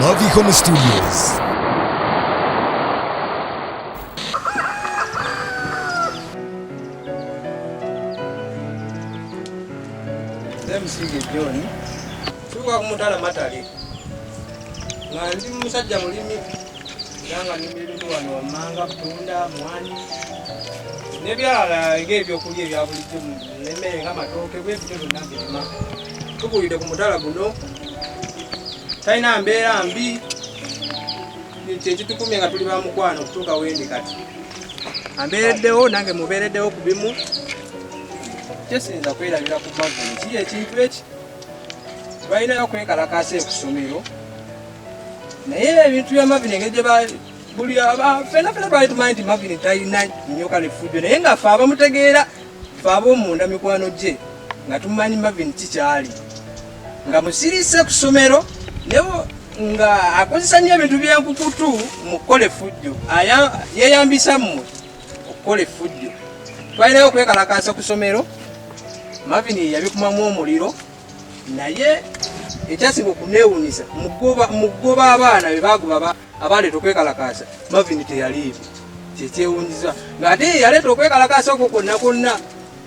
Marvicom Studios. John, tuwa kumutala matali. Ngandi musajja mulimi. Nanga nimebintu wano wamanga, butunda, mwani. Nebyala ebyo kulya bya bulijjo nemmere ng'amatooke bwebyo byonna birima. Tukulide ku mutala guno. Talina mbeera mbi. Ekitukumye nga tuli bamukwano okutuuka wendi kati. Ambeereddewo nange mubeereddewo ku bimu. Kyesinza kwerabira ku Marvicom. Kiri ekintu eki balina okwekalakaasa ekusomero. Naye ebintu bya Marvicom engeri gye buli fena twali tumanyi nti Marvicom talina nnyoka n'effujjo, naye nga ffe abamutegeera ffe ab'omunda mikwano gye nga tumanyi Marvicom kikyali. Nga musirise ku ssomero nga akozesa nnyo ebintu by'enkukutu mu kukola effujjo. Yeeyambisa mmwe okukola effujjo. Twalinayo okwekalakaasa ku ssomero. Marvicom yabikumamu omuliro, naye ekyasinga okuneewuunyisa mugoba abaana be bagoba abaleeta okwekalakaasa, Marvicom teyaliiwo. Kyekyewuunyisa ng'ate yaleeta okwekalakaasa okwo kwonna kwonna,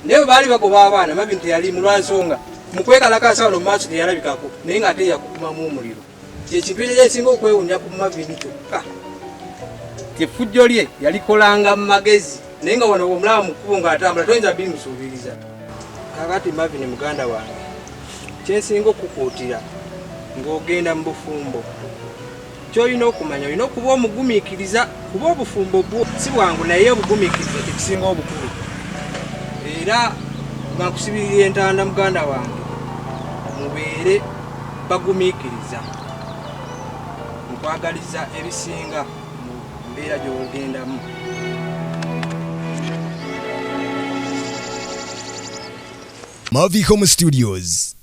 naye bwe baali bagoba abaana Marvicom teyaliimu lwa nsonga mu kwekalakaasa wano mu maaso teyalabikako, naye ng'ate yakukumamu omuliro. Kyekintu ekyesinga okwewuunya ku Marvicom kyokka. Effujjo lye yalikolanga mu magezi, naye nga wano omulaba mu kkubo ng'atambula toyinza bimusuubiriza. Kakati Marvicom muganda wange, kyensinga okukuutira ng'ogenda mu bufumbo, ky'olina okumanya olina okuba omugumiikiriza, kuba obufumbo bwo si bwangu naye obugumiikiriza tekisinga obukulu. Era nga nkusibirira entanda muganda wange, mubeere bagumiikiriza. Nkwagaliza ebisinga mu mbeera gy'ogendamu. Marvicom Studios.